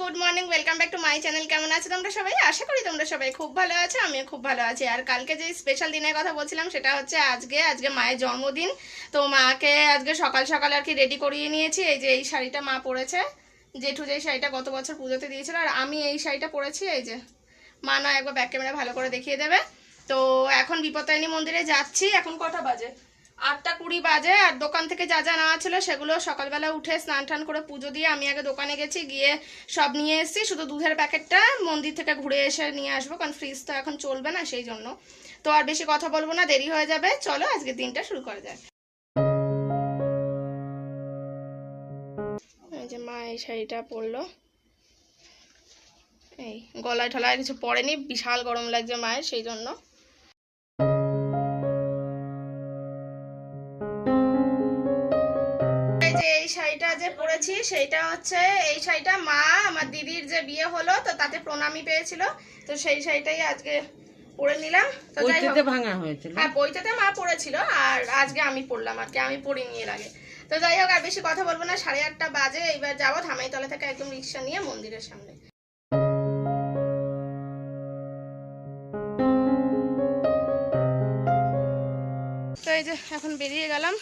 Good morning, welcome back to my channel. কেমন আছো তোমরা সবাই? আশা করি তোমরা সবাই খুব ভালো আছো, আমিও খুব ভালো আছি। আর কালকে যে স্পেশাল দিনের কথা বলছিলাম সেটা হচ্ছে আজকে মায়ের জন্মদিন। তো মাকে আজকে সকাল সকাল আর কি রেডি করিয়ে নিয়েছি। এই যে এই শাড়িটা মা পরেছে, জেঠু যে শাড়িটা গত বছর পুজোতে দিয়েছিল, আর আমি এই শাড়িটা পরেছি। এই যে মা না একবার ব্যাক ক্যামেরা ভালো করে দেখিয়ে দেবে। তো এখন বিপত্তারিণী মন্দিরে যাচ্ছি। এখন কটা বাজে? 8:20 বাজে। আর দোকান থেকে যা যা নেওয়া ছিল সেগুলো সকালবেলা উঠে স্নান টান করে পুজো দিয়ে আমি আগে দোকানে গেছি, গিয়ে সব নিয়ে এসেছি। শুধু দুধের প্যাকেটটা মন্দির থেকে ঘুরে এসে নিয়ে আসবো, কারণ ফ্রিজ তো এখন চলবে না, সেই জন্য। তো আর বেশি কথা বলবো না, দেরি হয়ে যাবে। চলো আজকে দিনটা শুরু করা যায়। এই যে মা এই শাড়িটা পরলো, এই গলায় ঠলায় কিছু পরেনি, বিশাল গরম লাগছে মায়ের, সেই জন্য। এই শাড়িটা যে পরেছি সেইটা হচ্ছে, এই শাড়িটা মা আমার দিদির যে বিয়ে হলো তো তাতে প্রণামী পেয়েছিল, তো সেই শাড়িটাই আজকে পরে নিলাম। তো বইতে ভাঙা হয়েছিল, হ্যাঁ বইতে মা পরেছিল, আর আজকে আমি পরলাম আর কি, আমি পরিনি এর আগে। তো যাই হোক, আর বেশি কথা বলবো না, 8:30 বাজে। এইবার যাবো ধামাইতলা থেকে একদম রিক্সা নিয়ে মন্দিরের সামনে। তো এই যে এখন বেরিয়ে গেলাম,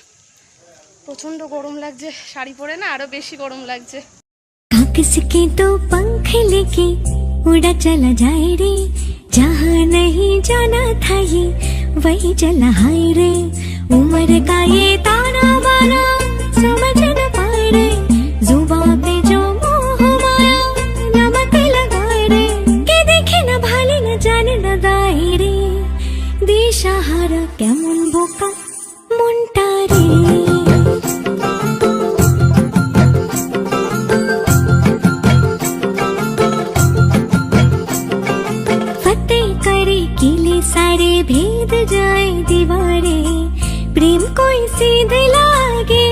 প্রচন্ড গরম লাগছে, শাড়ি পরে না আরো বেশি গরম লাগছে। किसके तो पंख लेके उड़ा चला जाए रे, जहाँ नहीं जाना था ये वही चला हाय रे। उम्र का ये ताना बाना समझ न पाए रे, जुबान पे जो मोह माया नमक लगाए रे, के देखे न भाले न जाने न दाए रे, दिशाहारा केमन बोका मुंटा रे। सारे भेद जाए दीवारे, प्रेम कोई सीधे लागे,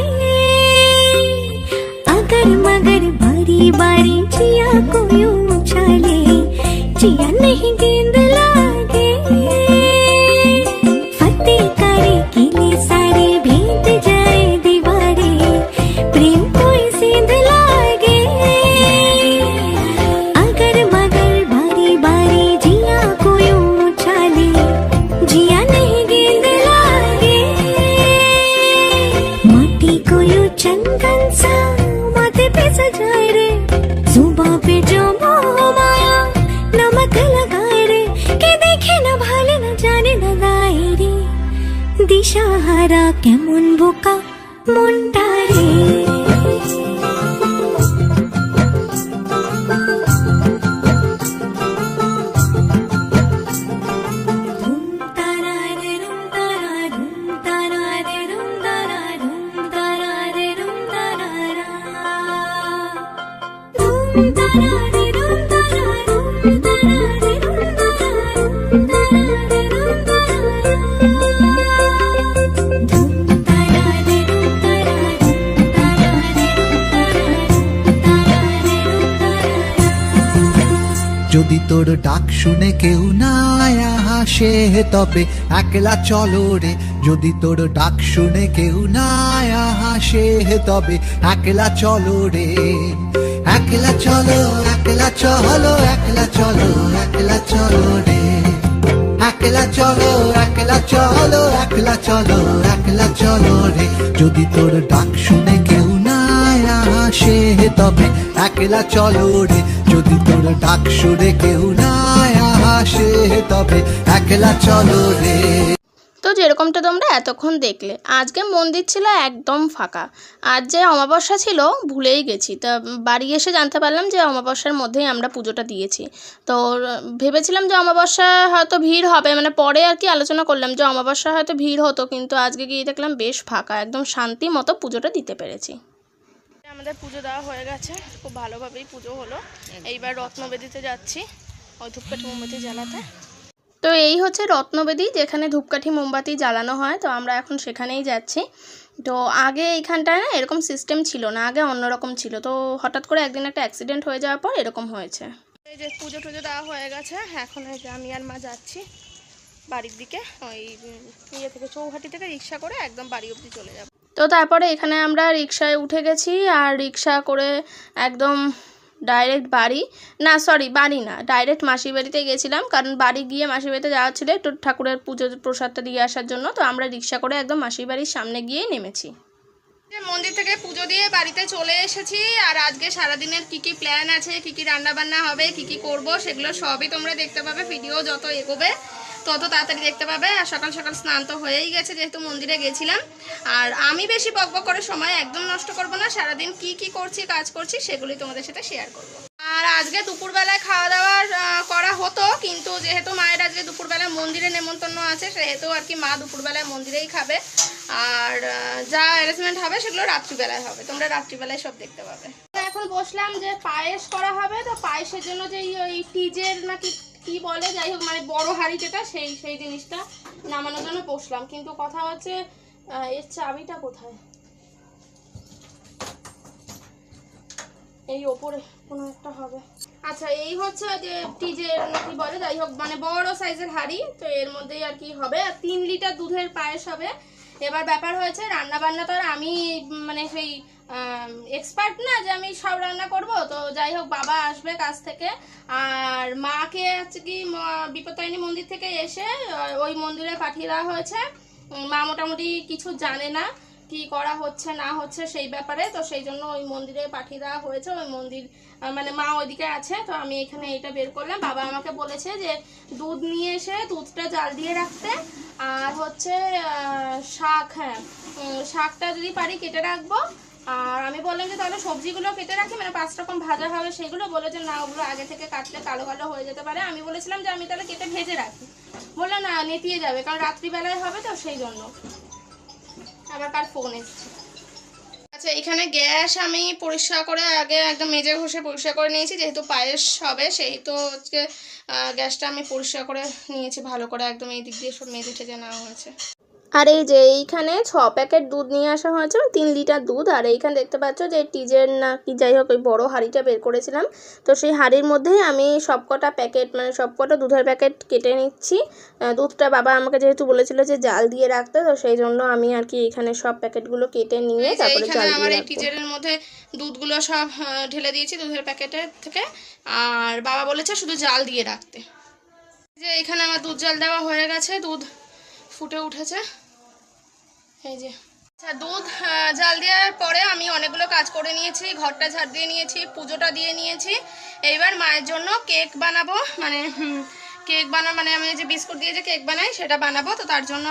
अगर मगर बारी बारी जिया को यूं उछाले, जिया नहीं गेंद लागे। फतेह करे किले सारे भेद जाए दीवारे, प्रेम कोई सीधे लागे, अगर मगर बारी बारी जिया को यूं जिया नहीं गेंद लागे। माटी को यूं चंदन सा माथे पे सजाए रे, जुबां पे जो मोह माया नमक लगाए रे, के देखे न भाले न जाने न गाए रे, दिशाहारा केमन बोका मुंडा रे। যদি তোর ডাক শুনে কেউ না আসে তবে একলা চলো রে, যদি তোর ডাক শুনে কেউ না আসে তবে একলা চলো রে, একলা চলো একলা চলো একলা চলো একলা চলো রে, একলা চলো একলা চলো একলা চলো একলা চলো রে, যদি তোর ডাক শুনে কেউ না আসে তবে একলা চলো রে, যদি তোর ডাক শুনে কেউ না আসে তবে একলা চলো রে। তো যেরকমটা তোমরা এতক্ষণ দেখলে, আজকে মন্দির ছিল একদম ফাঁকা। আজ যে অমাবস্যা ছিল ভুলেই গেছি, তা বাড়ি এসে জানতে পারলাম যে অমাবস্যার মধ্যেই আমরা পুজোটা দিয়েছি। তো ভেবেছিলাম যে অমাবস্যা হয়তো ভিড় হবে, মানে পরে আর কি আলোচনা করলাম যে অমাবস্যা হয়তো ভিড় হতো, কিন্তু আজকে গিয়ে দেখলাম বেশ ফাঁকা, একদম শান্তি মতো পুজোটা দিতে পেরেছি। আমাদের পুজো দেওয়া হয়ে গেছে, খুব ভালোভাবেই পুজো হলো। এইবার রত্নবেদিতে যাচ্ছি ওই ধূপকাঠি মোমবাতি জ্বালাতে। তো এই হচ্ছে রত্নবেদী, যেখানে ধূপকাঠি মোমবাতি জ্বালানো হয়, তো আমরা এখন সেখানেই যাচ্ছি। তো আগে এইখানটায় না এরকম সিস্টেম ছিল না, আগে অন্যরকম ছিল। তো হঠাৎ করে একদিন একটা অ্যাক্সিডেন্ট হয়ে যাওয়ার পর এরকম হয়েছে। এই যে পুজো টুজো দেওয়া হয়ে গেছে, এখন এই যে আমি আর মা যাচ্ছি বাড়ির দিকে। ওই ইয়ে থেকে চৌহাটি থেকে রিক্সা করে একদম বাড়ি অবধি চলে যাব। তো তারপরে এখানে আমরা রিক্সায় উঠে গেছি, আর রিক্সা করে একদম ডাইরেক্ট বাড়ি না, সরি বাড়ি না, ডাইরেক্ট মাসির বাড়িতে গেছিলাম, কারণ বাড়ি গিয়ে মাসির বাড়িতে যাওয়া ছিল একটু ঠাকুরের পুজো প্রসাদটা দিয়ে আসার জন্য। তো আমরা রিক্সা করে একদম মাসির বাড়ির সামনে গিয়েই নেমেছি। মন্দির থেকে পুজো দিয়ে বাড়িতে চলে এসেছি। আর আজকে সারাদিনের কি কি প্ল্যান আছে, কি কি রান্না বান্না হবে, কি কি করব, সেগুলো সবই তোমরা দেখতে পাবে। ভিডিও যত এগোবে তত তাড়াতাড়ি দেখতে পাবে। আর সকাল সকাল স্নান তো হয়েই গেছে, যেহেতু মন্দিরে গেছিলাম। আর আমি বেশি বকবক করে সময় একদম নষ্ট করব না, সারাদিন কি কি করছি, কাজ করছি, সেগুলি তোমাদের সাথে শেয়ার করব। আর আজকে দুপুরবেলায় খাওয়া দাওয়ার করা হতো, কিন্তু যেহেতু মায়ের আজকে দুপুরবেলায় মন্দিরে নেমন্তন্ন আছে, সেহেতু আর কি মা দুপুরবেলায় মন্দিরেই খাবে। আর যা অ্যারেঞ্জমেন্ট হবে সেগুলো রাত্রিবেলায় হবে, তোমরা রাত্রিবেলায় সব দেখতে পাবে। এখন বসলাম যে পায়েস করা হবে। তো পায়েসের জন্য যে ওই টিজের নাকি কি বলে, যাই হোক মানে বড় হাঁড়ি যেটা, সেই জিনিসটা নামানোর জন্য বসলাম। কিন্তু কথা হচ্ছে এর চাবিটা কোথায়? এই ওপরে কোনো একটা হবে। আচ্ছা, এই হচ্ছে যে টিজের কি বলে, যাই হোক মানে বড় সাইজের হাঁড়ি। তো এর মধ্যেই আর কি হবে, আর 3 লিটার দুধের পায়েস হবে। এবার ব্যাপার হয়েছে রান্না বান্না তো আর আমি মানে সেই এক্সপার্ট না যে আমি সব রান্না করব। তো যাই হোক বাবা আসবে কাজ থেকে, আর মাকে হচ্ছে কি বিপত্তারিণী মন্দির থেকে এসে ওই মন্দিরে পাঠিয়ে দেওয়া হয়েছে। মা মোটামুটি কিছু জানে না কি করা হচ্ছে না হচ্ছে সেই ব্যাপারে, তো সেই জন্য ওই মন্দিরে পাঠিয়ে দেওয়া হয়েছে। ওই মন্দির মানে মা ওইদিকে আছে, তো আমি এখানে এটা বের করলাম। বাবা আমাকে বলেছে যে দুধ নিয়ে এসে দুধটা জাল দিয়ে রাখতে, আর হচ্ছে শাক, হ্যাঁ শাকটা যদি পারি কেটে রাখবো। আর আমি বললাম যে তাহলে সবজিগুলো কেটে রাখি, মানে 5 রকম ভাজা হবে সেগুলো। বলে যে না, ওগুলো আগে থেকে কাটলে কালো কালো হয়ে যেতে পারে। আমি বলেছিলাম যে আমি তাহলে কেটে ভেজে রাখি, বললো না নেতিয়ে যাবে, কারণ রাত্রিবেলায় হবে তো সেই জন্য। আবার কার ফোন এসছে। আচ্ছা, এখানে গ্যাস আমি পরিষ্কার করে আগে একদম মেজে ঘষে পরিষ্কার করে নিয়েছি, যেহেতু পায়েস হবে সেই তো হচ্ছে গ্যাসটা আমি পরিষ্কার করে নিয়েছি ভালো করে, একদম এই দিক দিয়ে সব মেজে ঠেজে নেওয়া হয়েছে। আর এই যে এইখানে 6 প্যাকেট দুধ নিয়ে আসা হয়েছে, 3 লিটার দুধ। আর এইখানে দেখতে পাচ্ছ যে টিজের না কি যাই হোক ওই বড়ো হাঁড়িটা বের করেছিলাম। তো সেই হাঁড়ির মধ্যেই আমি সবকটা প্যাকেট মানে সবকটা দুধের প্যাকেট কেটে নিচ্ছি। দুধটা বাবা আমাকে যেহেতু বলেছিল যে জাল দিয়ে রাখতে, তো সেই জন্য আমি আর কি এখানে সব প্যাকেটগুলো কেটে নিয়ে তারপরে জাল দিয়ে আমার এই টিজের মধ্যে দুধগুলো সব ঢেলে দিয়েছি দুধের প্যাকেটের থেকে। আর বাবা বলেছে শুধু জাল দিয়ে রাখতে। যে এখানে আমার দুধ জাল দেওয়া হয়ে গেছে, দুধ ফুটে উঠেছে এই যে। আচ্ছা, দুধ জাল দেওয়ার পরে আমি অনেকগুলো কাজ করে নিয়েছি, ঘরটা ঝাড় দিয়ে নিয়েছি, পুজোটা দিয়ে নিয়েছি। এইবার মায়ের জন্য কেক বানাবো, মানে কেক মানে আমি যে বিস্কুট দিয়ে যে কেক বানাই সেটা বানাবো। তো তার জন্য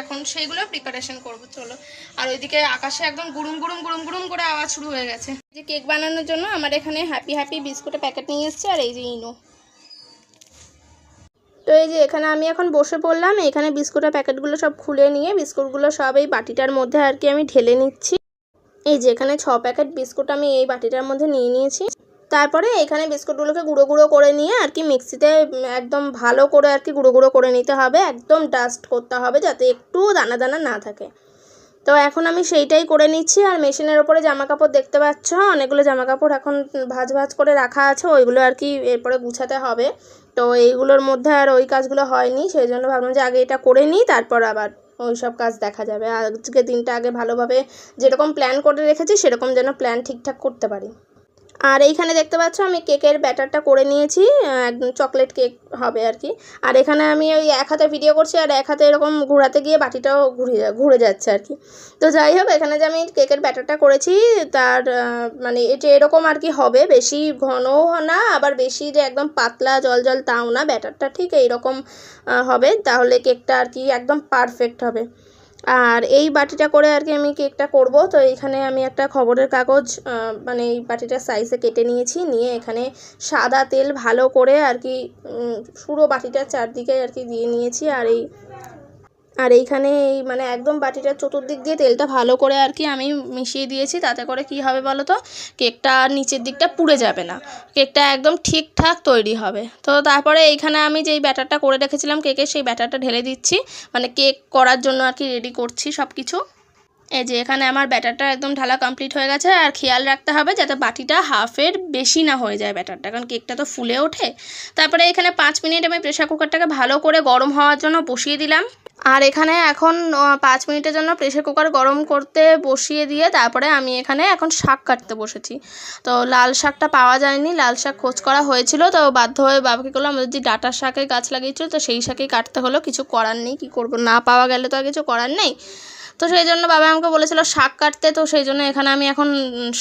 এখন সেইগুলো প্রিপারেশন করবো, চলো। আর ওইদিকে আকাশে একদম গুড়ুম গুড়ুম গুড়ুম গুড়ুম করে আওয়াজ শুরু হয়ে গেছে। যে কেক বানানোর জন্য আমার এখানে হ্যাপি বিস্কুটের প্যাকেট নিয়ে এসেছে, আর এই যে ইনো। তো এই যে এখানে আমি এখন বসে পড়লাম, এখানে বিস্কুটের প্যাকেটগুলো সব খুলে নিয়ে বিস্কুটগুলো সব এই বাটিটার মধ্যে আর কি আমি ঢেলে নিচ্ছি। এই যে এখানে 6 প্যাকেট বিস্কুট আমি এই বাটিটার মধ্যে নিয়ে নিয়েছি। তারপরে এখানে বিস্কুটগুলোকে গুঁড়ো গুঁড়ো করে নিয়ে আর কি মিক্সিতে একদম ভালো করে আর কি গুঁড়ো গুঁড়ো করে নিতে হবে, একদম ডাস্ট করতে হবে যাতে একটু দানা দানা না থাকে। তো এখন আমি সেইটাই করে নিচ্ছি। আর মেশিনের ওপরে জামা কাপড় দেখতে পাচ্ছ, অনেকগুলো জামা কাপড় এখন ভাঁজ করে রাখা আছে, ওইগুলো আর কি এরপরে গুছাতে হবে। তো এইগুলোর মধ্যে আর ওই কাজগুলো হয়নি, সেই জন্য ভাবলাম যে আগে এটা করে নিই, তারপর আবার ওই সব কাজ দেখা যাবে। আজকে দিনটা আগে ভালোভাবে যেরকম প্ল্যান করে রেখেছি সেরকম যেন প্ল্যান ঠিকঠাক করতে পারি। আর এইখানে দেখতে পাচ্ছ আমি কেকের ব্যাটারটা করে নিয়েছি, একদম চকলেট কেক হবে আর কি। আর এখানে আমি ওই এক হাতে ভিডিও করছি আর এক হাতে এরকম ঘোরাতে গিয়ে বাটিটাও ঘুরে যাচ্ছে আর কি। তো যাই হোক, এখানে যে আমি কেকের ব্যাটারটা করেছি তার মানে এটা এরকম আর কি হবে, বেশি ঘনও না আবার বেশি যে একদম পাতলা জল তাও না, ব্যাটারটা ঠিক এইরকম হবে, তাহলে কেকটা আর কি একদম পারফেক্ট হবে। আর এই বাটিটা করে আর কি আমি কেকটা করব। তো এইখানে আমি একটা খবরের কাগজ মানে এই বাটিটার সাইজে কেটে নিয়েছি, নিয়ে এখানে সাদা তেল ভালো করে আর কি পুরো বাটিটার চারদিকে আর কি দিয়ে নিয়েছি। আর এইখানে এই মানে একদম বাটিটার চতুর্দিক দিয়ে তেলটা ভালো করে আর কি আমি মিশিয়ে দিয়েছি। তাতে করে কি হবে বলো তো, কেকটা নিচের দিকটা পুড়ে যাবে না, কেকটা একদম ঠিকঠাক তৈরি হবে। তো তারপরে এইখানে আমি যেই ব্যাটারটা করে রেখেছিলাম কেকের, সেই ব্যাটারটা ঢেলে দিচ্ছি, মানে কেক করার জন্য আর কি রেডি করছি সব কিছু। এই যে এখানে আমার ব্যাটারটা একদম ঢালা কমপ্লিট হয়ে গেছে। আর খেয়াল রাখতে হবে যাতে বাটিটা হাফের বেশি না হয়ে যায় ব্যাটারটা, কারণ কেকটা তো ফুলে ওঠে। তারপরে এখানে 5 মিনিট আমি প্রেসার কুকারটাকে ভালো করে গরম হওয়ার জন্য বসিয়ে দিলাম। আর এখানে এখন 5 মিনিটের জন্য প্রেসার কুকার গরম করতে বসিয়ে দিয়ে তারপরে আমি এখানে এখন শাক কাটতে বসেছি। তো লাল শাকটা পাওয়া যায়নি, লাল শাক খোঁজ করা হয়েছিল, তো বাধ্য হয়ে বাবাকে বললাম আমাদের যে ডাঁটার শাকের গাছ লাগিয়েছিল তো সেই শাকেই কাটতে হলো, কিছু করার নেই, কী করবো, না পাওয়া গেলে তো আর কিছু করার নেই। তো সেই জন্য বাবা আমাকে বলেছিল শাক কাটতে, তো সেই জন্য এখানে আমি এখন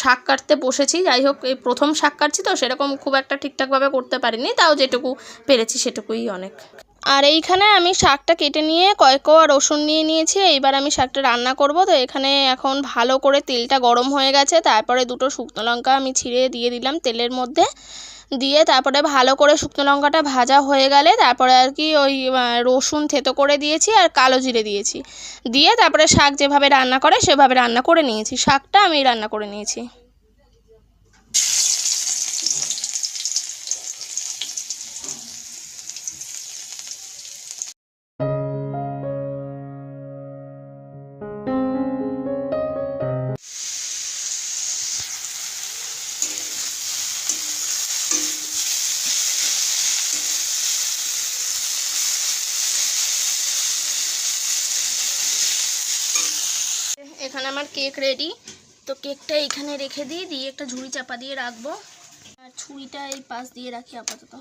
শাক কাটতে বসেছি। যাই হোক, এই প্রথম শাক কাটছি তো সেরকম খুব একটা ঠিকঠাকভাবে করতে পারিনি, তাও যেটুকু পেরেছি সেটুকুই অনেক। আর এইখানে আমি শাকটা কেটে নিয়ে কয়েক কোয়া রসুন নিয়ে নিয়েছি, এইবার আমি শাকটা রান্না করব। তো এখানে এখন ভালো করে তেলটা গরম হয়ে গেছে, তারপরে 2টো শুকনো লঙ্কা আমি ছিঁড়ে দিয়ে দিলাম তেলের মধ্যে, দিয়ে তারপরে ভালো করে শুকনো লঙ্কাটা ভাজা হয়ে গেলে তারপরে আর কি ওই রসুন থেতো করে দিয়েছি আর কালো জিরে দিয়েছি, দিয়ে তারপরে শাক যেভাবে রান্না করে সেভাবে রান্না করে নিয়েছি, শাকটা আমি রান্না করে নিয়েছি। এখানে আমার কেক রেডি, তো কেকটা এখানে রেখে দিয়ে একটা ঝুড়ি চাপা দিয়ে রাখবো, আর ছুরিটা এই পাশ দিয়ে রাখি আপাতত।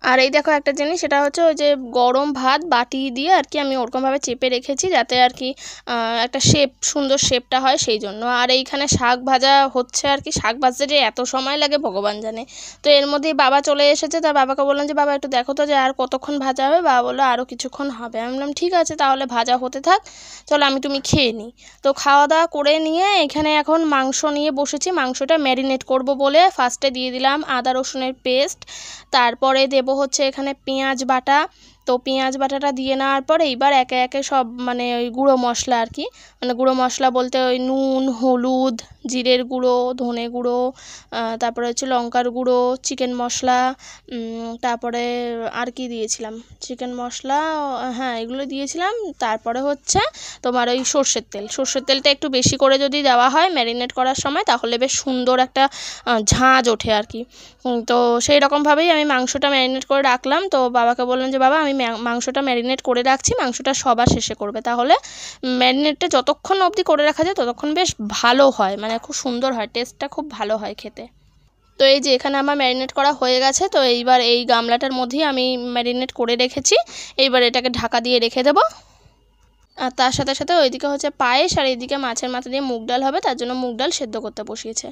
আর এই দেখো একটা জিনিস, সেটা হচ্ছে ওই যে গরম ভাত বাটি দিয়ে আর কি আমি ওরকমভাবে চেপে রেখেছি যাতে আর কি একটা সুন্দর শেপটা হয় সেই জন্য। আর এইখানে শাক ভাজা হচ্ছে আর কি, শাক ভাজতে যে এত সময় লাগে ভগবান জানে। তো এর মধ্যেই বাবা চলে এসেছে, তার বাবাকে বললাম যে বাবা একটু দেখো তো যে আর কতক্ষণ ভাজা হবে। বাবা বললো আরও কিছুক্ষণ হবে। আমি বললাম ঠিক আছে তাহলে ভাজা হতে থাক, চলো তুমি খেয়ে নিই। তো খাওয়া দাওয়া করে নিয়ে এখানে এখন মাংস নিয়ে বসেছি, মাংসটা ম্যারিনেট করব বলে ফার্স্টে দিয়ে দিলাম আদা রসুনের পেস্ট, তারপরে দেব হচ্ছে এখানে পেঁয়াজ বাটা। তো পেঁয়াজ বাটাটা দিয়ে নেওয়ার পর এইবার একে একে সব মানে ওই গুঁড়ো মশলা আর কি, মানে গুঁড়ো মশলা বলতে ওই নুন, হলুদ, জিরের গুঁড়ো, ধনে গুঁড়ো, তারপরে হচ্ছে লঙ্কার গুঁড়ো, চিকেন মশলা, তারপরে আর কি দিয়েছিলাম, চিকেন মশলা, হ্যাঁ এগুলো দিয়েছিলাম। তারপরে হচ্ছে তোমার ওই সর্ষের তেলটা একটু বেশি করে যদি দেওয়া হয় ম্যারিনেট করার সময় তাহলে বেশ সুন্দর একটা ঝাঁঝ ওঠে আর কি। তো সেই রকমভাবেই আমি মাংসটা ম্যারিনেট করে রাখলাম। তো বাবাকে বললাম যে বাবা আমি মাংসটা ম্যারিনেট করে রাখছি, মাংসটা সবার শেষে করবে, তাহলে ম্যারিনেটটা যতক্ষণ অবধি করে রাখা যায় ততক্ষণ বেশ ভালো হয়, মানে খুব সুন্দর হয়, টেস্টটা খুব ভালো হয় খেতে। তো এই যে এখানে আমার ম্যারিনেট করা হয়ে গেছে, তো এইবার এই গামলাটার মধ্যেই আমি ম্যারিনেট করে রেখেছি, এইবার এটাকে ঢাকা দিয়ে রেখে দেবো। আর তার সাথে সাথে ওইদিকে হচ্ছে পায়েস, আর এইদিকে মাছের মাথা দিয়ে মুগ ডাল হবে, তার জন্য মুগ ডাল সেদ্ধ করতে বসিয়েছে।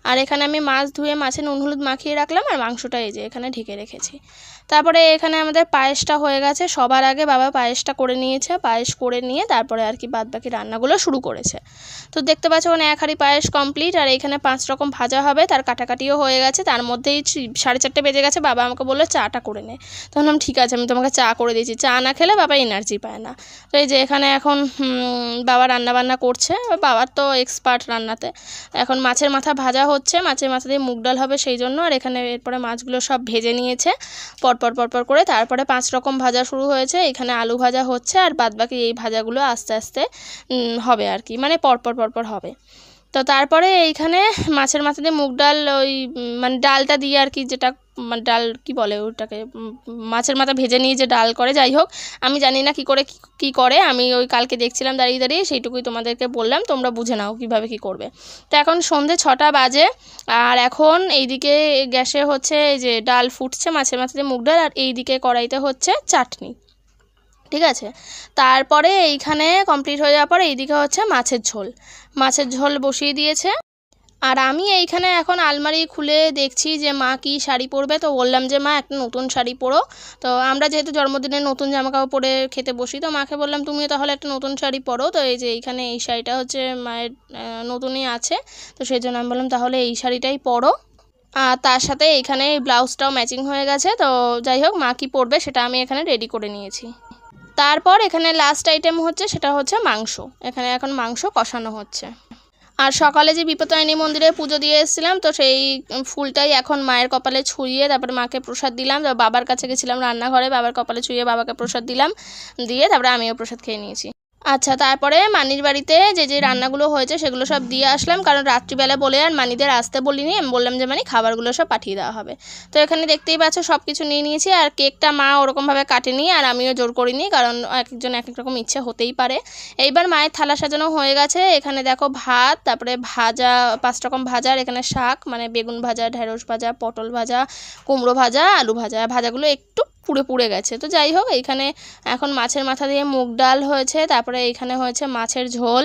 আর এখানে আমি মাছ ধুয়ে মাছে নুন হলুদ মাখিয়ে রাখলাম, আর মাংসটা এই যে এখানে ঢেকে রেখেছি। তারপরে এখানে আমাদের পায়েসটা হয়ে গেছে, সবার আগে বাবা পায়েসটা করে নিয়েছে, পায়েস করে নিয়ে তারপরে আর কি বাদবাকি রান্নাগুলো শুরু করেছে। তো দেখতে পাচ্ছ ওখানে 1 হাঁড়ি পায়েস কমপ্লিট, আর এখানে 5 রকম ভাজা হবে, তার কাটাকাটিও হয়ে গেছে, তার মধ্যেই 4:30 বেজে গেছে। বাবা আমাকে বললো চাটা করে নে, তখন আমি ঠিক আছে আমি তোমাকে চা করে দিয়েছি, চা না খেলে বাবা এনার্জি পায় না। তো এই যে এখানে এখন বাবা রান্নাবান্না করছে, বাবার তো এক্সপার্ট রান্নাতে। এখন মাছের মাথা ভাজা হচ্ছে, মাছের মাথা দিয়ে মুগ ডাল হবে সেই জন্য। আর এখানে এরপরে মাছগুলো সব ভেজে নিয়েছে পরপর করে, তারপরে 5 রকম ভাজা শুরু হয়েছে, এখানে আলু ভাজা হচ্ছে, আর বাদবাকি এই ভাজাগুলো আস্তে আস্তে হবে আর কি, মানে পরপর হবে। তো তারপরে এইখানে মাছের মাথা দিয়ে মুগ ডাল ওই মানে ডালটা দিয়ে আর কি, যেটা মানে ডাল কি বলে ওটাকে, মাছের মাথা ভেজে নিয়ে যে ডাল করে, যাই হোক আমি জানি না কি করে, আমি ওই কালকে দেখছিলাম দাঁড়িয়ে সেইটুকুই তোমাদেরকে বললাম, তোমরা বুঝে নাও কীভাবে কী করবে। তো এখন সন্ধে 6টা বাজে, আর এখন এইদিকে গ্যাসে হচ্ছে এই যে ডাল ফুটছে, মাছের মাথা দিয়ে মুগ ডাল, আর এইদিকে কড়াইতে হচ্ছে চাটনি, ঠিক আছে। তারপরে এইখানে কমপ্লিট হয়ে যাওয়ার পরে এইদিকে হচ্ছে মাছের ঝোল বসিয়ে দিয়েছে। আর আমি এইখানে এখন আলমারি খুলে দেখছি যে মা কি শাড়ি পরবে, তো বললাম যে মা একটা নতুন শাড়ি পরো। তো আমরা যেহেতু জন্মদিনে নতুন জামাকাপড় পরে খেতে বসি, তো মাকে বললাম তুমিও তাহলে একটা নতুন শাড়ি পরো। তো এই যে এইখানে এই শাড়িটা হচ্ছে মায়ের নতুনই আছে, তো সেই জন্য আমি বললাম তাহলে এই শাড়িটাই পরো। আর তার সাথে এইখানে ব্লাউজটাও ম্যাচিং হয়ে গেছে। তো যাই হোক মা কি পরবে সেটা আমি এখানে রেডি করে নিয়েছি। তারপর এখানে লাস্ট আইটেম হচ্ছে, সেটা হচ্ছে মাংস, এখানে এখন মাংস কষানো হচ্ছে। আর সকালে যে বিপত্তারিণী মন্দিরে পুজো দিয়ে এসেছিলাম, তো সেই ফুলটাই এখন মায়ের কপালে ছুঁয়ে তারপরে মাকে প্রসাদ দিলাম। বাবার কাছে গেছিলাম রান্নাঘরে, বাবার কপালে ছুঁয়ে বাবাকে প্রসাদ দিলাম, দিয়ে তারপরে আমিও প্রসাদ খেয়ে নিয়েছি। আচ্ছা, তারপরে মানির বাড়িতে যে যে রান্নাগুলো হয়েছে সেগুলো সব দিয়ে আসলাম, কারণ রাত্রিবেলা বলে আর মানিদের আসতে বলিনি, আমি বললাম যে মানে খাবারগুলো সব পাঠিয়ে দেওয়া হবে। তো এখানে দেখতেই পাচ্ছ সব কিছু নিয়ে নিয়েছি, আর কেকটা মা ওরকমভাবে কাটেনি আর আমিও জোর করিনি, কারণ এক একজন এক এক রকম ইচ্ছে হতেই পারে। এইবার মায়ের থালা সাজানো হয়ে গেছে। এখানে দেখো ভাত, তারপরে ভাজা 5 রকম ভাজা, আর এখানে শাক মানে বেগুন ভাজা, ঢেঁড়স ভাজা, পটল ভাজা, কুমড়ো ভাজা, আলু ভাজা। ভাজাগুলো একটু পুড়ে পুড়ে গেছে, তো যাই হোক। এইখানে এখন মাছের মাথা দিয়ে মুগ ডাল হয়েছে, তারপরে এইখানে হয়েছে মাছের ঝোল,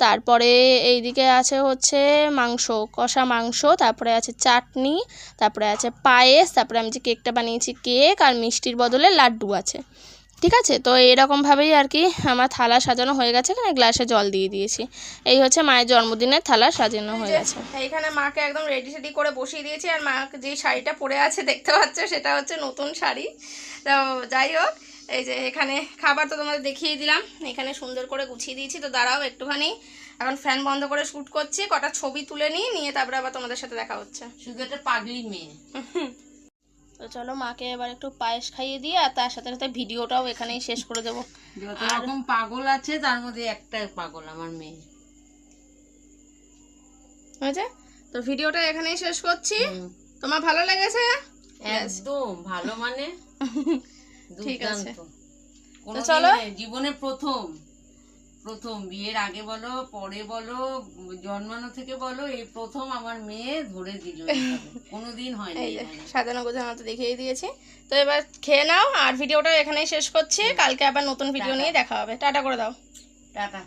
তারপরে এইদিকে আছে হচ্ছে মাংস, কষা মাংস, তারপরে আছে চাটনি, তারপরে আছে পায়েস, তারপরে আমি যে কেকটা বানিয়েছি কেক, আর মিষ্টির বদলে লাড্ডু আছে। ঠিক আছে, তো এরকমভাবেই আর কি আমার থালা সাজানো হয়ে গেছে। এখানে গ্লাসে জল দিয়ে দিয়েছি। এই হচ্ছে মায়ের জন্মদিনের থালা সাজানো হয়ে গেছে। এইখানে মাকে একদম রেডি সেডি করে বসিয়ে দিয়েছি, আর মা যে শাড়িটা পরে আছে দেখতে পাচ্ছ সেটা হচ্ছে নতুন শাড়ি। তো যাই হোক, এই যে এখানে খাবার তো তোমাদের দেখিয়ে দিলাম, এখানে সুন্দর করে গুছিয়ে দিয়েছি। তো দাঁড়াও একটুখানি, এখন ফ্যান বন্ধ করে শ্যুট করছি, কটা ছবি তুলে নিয়ে তারপরে আবার তোমাদের সাথে দেখা হচ্ছে। শুধু একটা পাগলি মেয়ে। তো চলো মাকে এবার একটু পায়েস খাইয়ে দিয়ে আর তার সাথে সাথে ভিডিওটাও এখানেই শেষ করে দেবো। যত রকম পাগল আছে তার মধ্যে একটা পাগল আমার মেয়ে। হয়েছে, তো ভিডিওটা এখানেই শেষ করছি। তোমার ভালো লেগেছে? একদম ভালো মানে ঠিক আছে, তো চলো। জীবনে প্রথম বিয়ের আগে বলো পরে বলো জন্মানো থেকে বলো, এই প্রথম আমার মেয়ে ধরে দিল, কোনোদিন হয়নি। সাজানো গোছানো তো দেখিয়ে দিয়েছি। তো এবার খেয়ে নাও, আর ভিডিওটা এখানেই শেষ করছি। কালকে আবার নতুন ভিডিও নিয়ে দেখা হবে। টাটা করে দাও। টাটা।